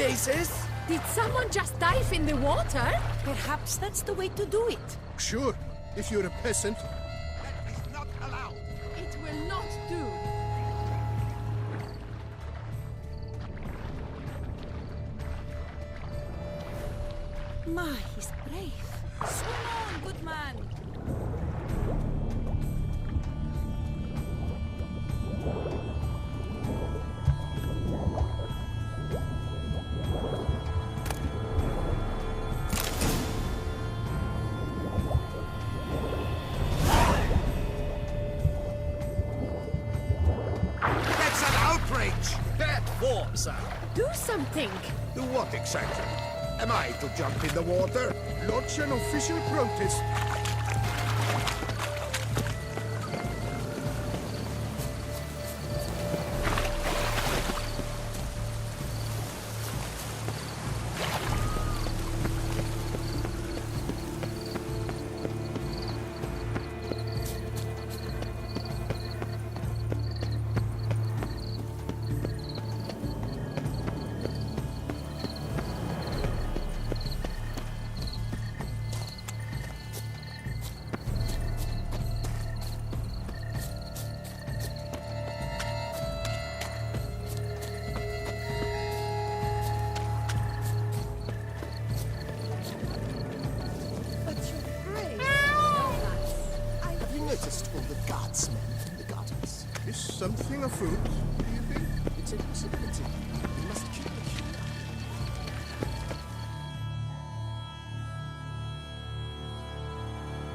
places. Did someone just dive in the water? Perhaps that's the way to do it. Sure, if you're a peasant. That is not allowed. It will not do. My, he's brave. Swim on, good man. That's an outrage. Bad form, sir. Do something. Do what exactly? Am I to jump in the water? Lodge an official protest. Noticed all the guardsmen in the gardens. Is something afoot, do you think? It's a possibility. We must keep it here.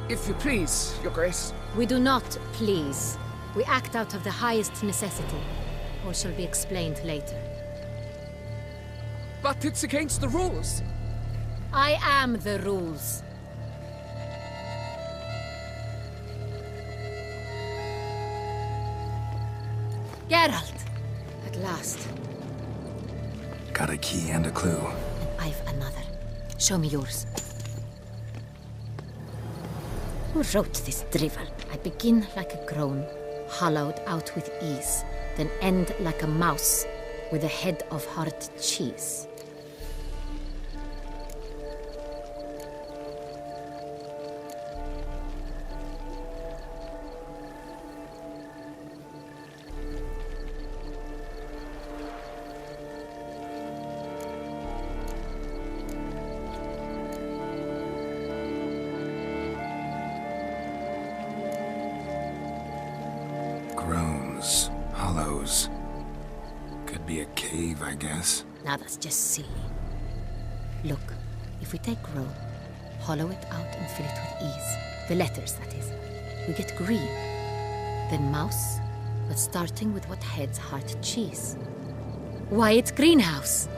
If you please, Your Grace. We do not please. We act out of the highest necessity, or shall be explained later. But it's against the rules. I am the rules. Geralt! At last. Got a key and a clue. I've another. Show me yours. Who wrote this drivel? I begin like a groan, hollowed out with ease, then end like a mouse with a head of hard cheese. Groans, hollows. Could be a cave, I guess. Now that's just silly. Look, if we take Rome, hollow it out and fill it with ease, the letters, that is, we get green. Then mouse, but starting with what heads heart cheese. Why, it's greenhouse!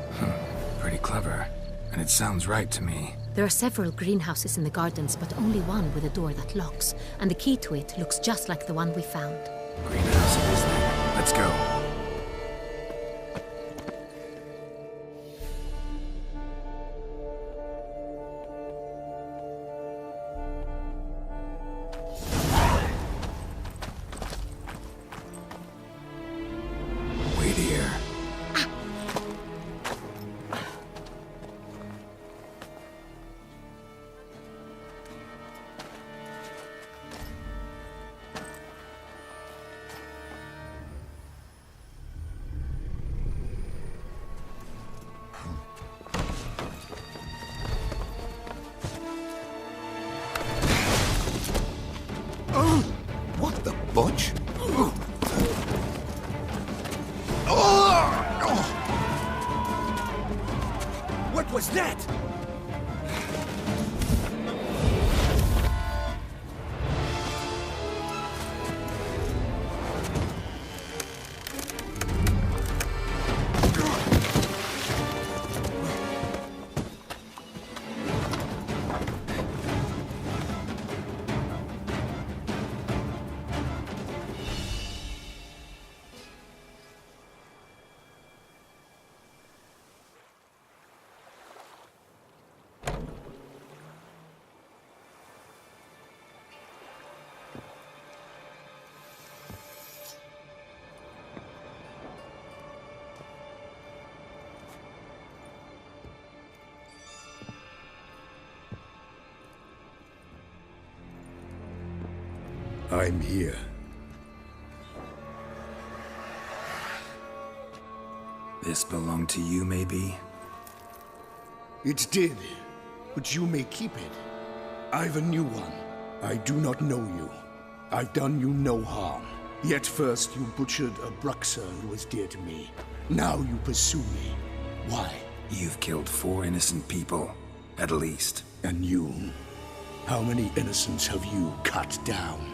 Pretty clever. And it sounds right to me. There are several greenhouses in the gardens, but only one with a door that locks, and the key to it looks just like the one we found. Greenhouse it is then. Let's go. Wait here. What the butch? What was that? I'm here. This belonged to you, maybe? It did, but you may keep it. I've a new one. I do not know you. I've done you no harm. Yet first you butchered a Bruxer who was dear to me. Now you pursue me. Why? You've killed 4 innocent people, at least. And you? How many innocents have you cut down?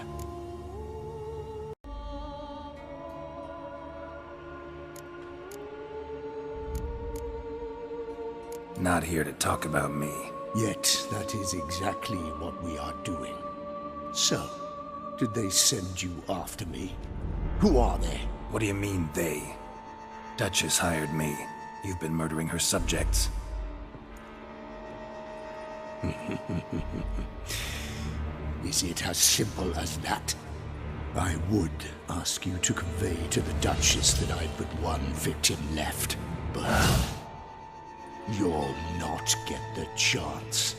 Not here to talk about me. Yet that is exactly what we are doing. So, did they send you after me? Who are they? What do you mean, they? Duchess hired me. You've been murdering her subjects. Is it as simple as that? I would ask you to convey to the Duchess that I've but one victim left, but you'll not get the chance.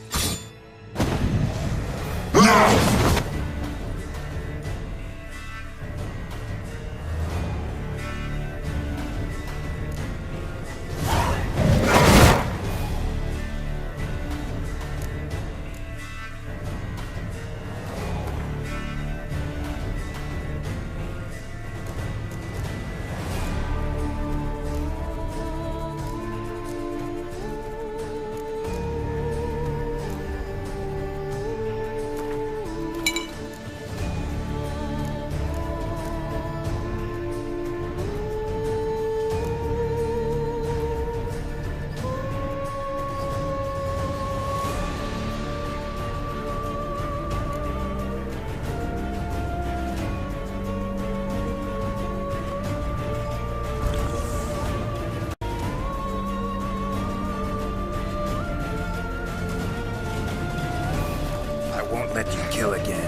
Won't let you kill again.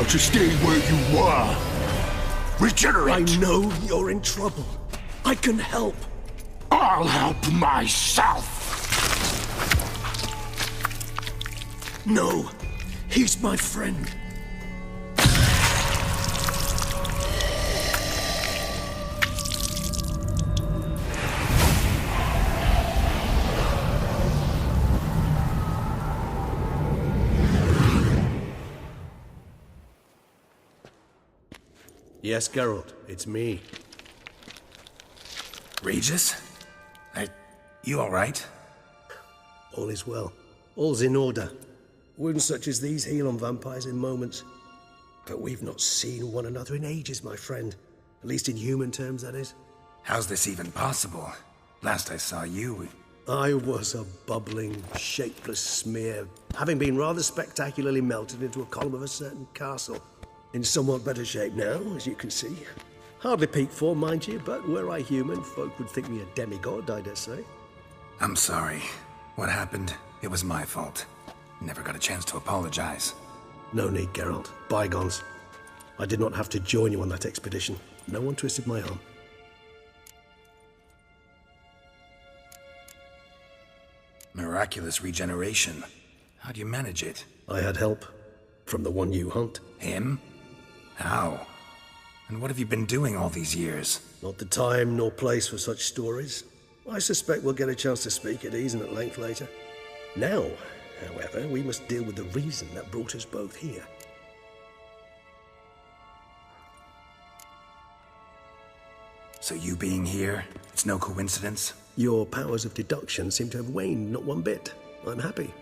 To stay where you are. Regenerate! I know you're in trouble. I can help. I'll help myself! No, he's my friend. Yes, Geralt, it's me. Regis? You alright? All is well. All's in order. Wounds such as these heal on vampires in moments. But we've not seen one another in ages, my friend. At least in human terms, that is. How's this even possible? Last I saw you... I was a bubbling, shapeless smear, having been rather spectacularly melted into a column of a certain castle. In somewhat better shape now, as you can see. Hardly peak form, mind you, but were I human, folk would think me a demigod, I dare say. I'm sorry. What happened? It was my fault. Never got a chance to apologize. No need, Geralt. Bygones. I did not have to join you on that expedition. No one twisted my arm. Miraculous regeneration. How'd you manage it? I had help. From the one you hunt. Him? How? And what have you been doing all these years? Not the time nor place for such stories. I suspect we'll get a chance to speak at ease and at length later. Now, however, we must deal with the reason that brought us both here. So you being here, it's no coincidence? Your powers of deduction seem to have waned not one bit. I'm happy.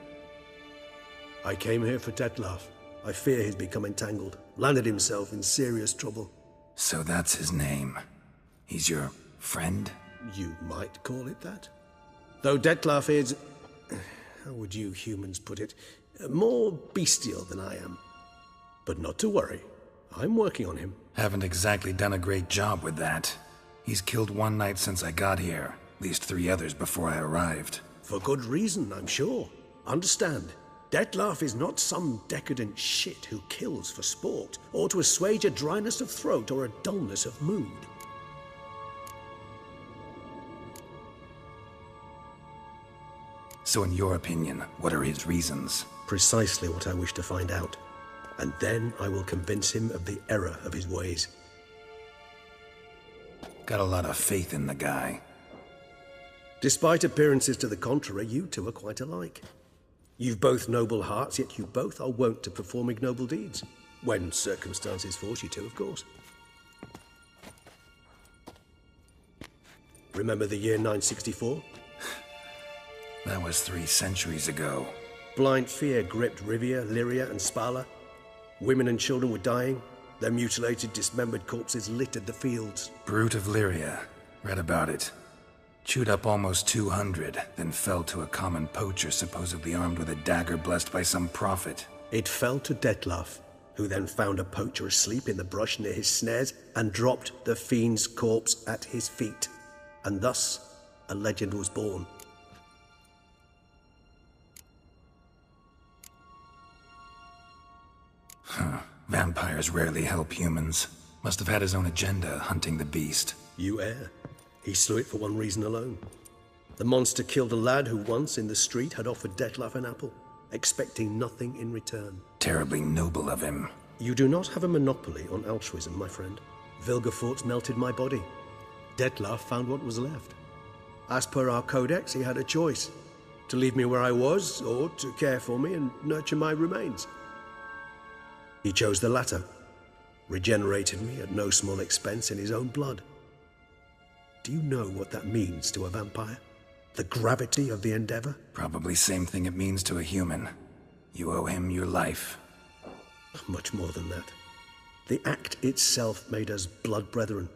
I came here for Dettlaff. I fear he's become entangled, landed himself in serious trouble. So that's his name. He's your friend? You might call it that. Though Dettlaff is... how would you humans put it? More bestial than I am. But not to worry. I'm working on him. Haven't exactly done a great job with that. He's killed one knight since I got here. At least 3 others before I arrived. For good reason, I'm sure. Understand, Dettlaff is not some decadent shit who kills for sport, or to assuage a dryness of throat or a dullness of mood. So in your opinion, what are his reasons? Precisely what I wish to find out. And then I will convince him of the error of his ways. Got a lot of faith in the guy. Despite appearances to the contrary, you two are quite alike. You've both noble hearts, yet you both are wont to perform ignoble deeds. When circumstances force you to, of course. Remember the year 964? That was 3 centuries ago. Blind fear gripped Rivia, Lyria, and Spala. Women and children were dying. Their mutilated, dismembered corpses littered the fields. Brute of Lyria. Read about it. Chewed up almost 200, then fell to a common poacher supposedly armed with a dagger blessed by some prophet. It fell to Dettlaff, who then found a poacher asleep in the brush near his snares and dropped the fiend's corpse at his feet. And thus, a legend was born. Vampires rarely help humans. Must have had his own agenda, hunting the beast. You err. He slew it for one reason alone. The monster killed a lad who once, in the street, had offered Dettlaff an apple, expecting nothing in return. Terribly noble of him. You do not have a monopoly on altruism, my friend. Vilgefortz melted my body. Dettlaff found what was left. As per our codex, he had a choice. To leave me where I was, or to care for me and nurture my remains. He chose the latter. Regenerated me at no small expense in his own blood. Do you know what that means to a vampire? The gravity of the endeavor? Probably same thing it means to a human. You owe him your life. Much more than that. The act itself made us blood brethren.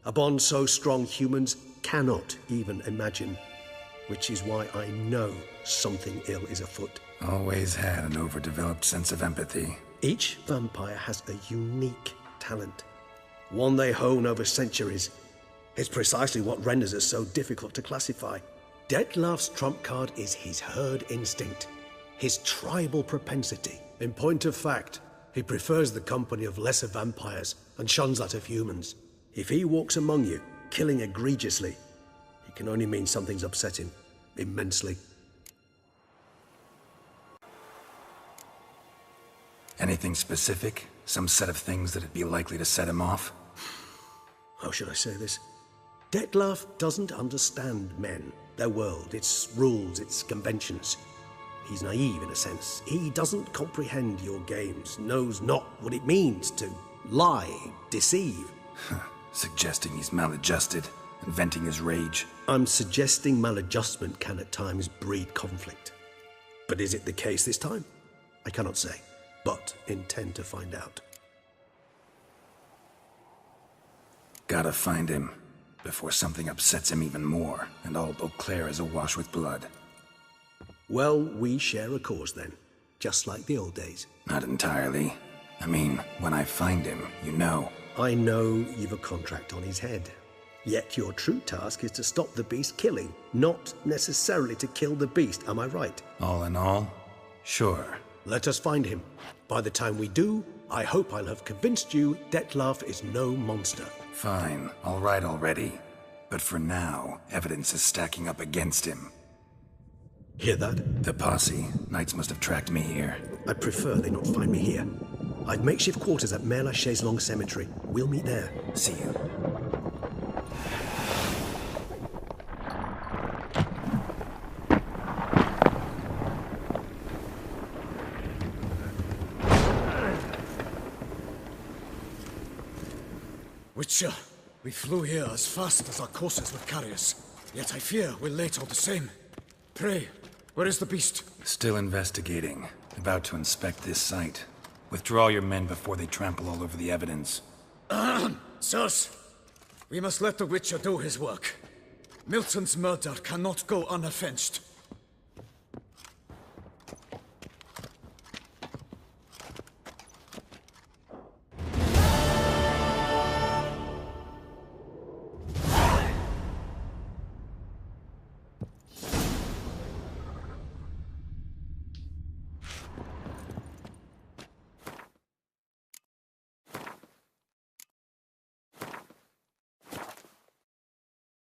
A bond so strong humans cannot even imagine. Which is why I know something ill is afoot. Always had an overdeveloped sense of empathy. Each vampire has a unique talent. One they hone over centuries. It's precisely what renders us so difficult to classify. Dettlaff's trump card is his herd instinct, his tribal propensity. In point of fact, he prefers the company of lesser vampires and shuns that of humans. If he walks among you, killing egregiously, it can only mean something's upset him, immensely. Anything specific? Some set of things that'd be likely to set him off? How should I say this? Dettlaff doesn't understand men, their world, its rules, its conventions. He's naive in a sense. He doesn't comprehend your games, knows not what it means to lie, deceive. Suggesting he's maladjusted and venting his rage. I'm suggesting maladjustment can at times breed conflict. But is it the case this time? I cannot say, but intend to find out. Gotta find him before something upsets him even more and all Beauclair is awash with blood. Well, we share a cause then, just like the old days. Not entirely. I mean, when I find him, you know. I know you've a contract on his head. Yet your true task is to stop the beast killing, not necessarily to kill the beast, am I right? All in all, sure. Let us find him. By the time we do, I hope I'll have convinced you Dettlaff is no monster. Fine, all right already. But for now, evidence is stacking up against him. Hear that? The posse. Knights must have tracked me here. I'd prefer they not find me here. I've makeshift quarters at Mère Lachaise Long Cemetery. We'll meet there. See you. Witcher, we flew here as fast as our courses would carry us. Yet I fear we're late all the same. Pray, where is the beast? Still investigating. About to inspect this site. Withdraw your men before they trample all over the evidence. Sirs, we must let the Witcher do his work. Milton's murder cannot go unavenged.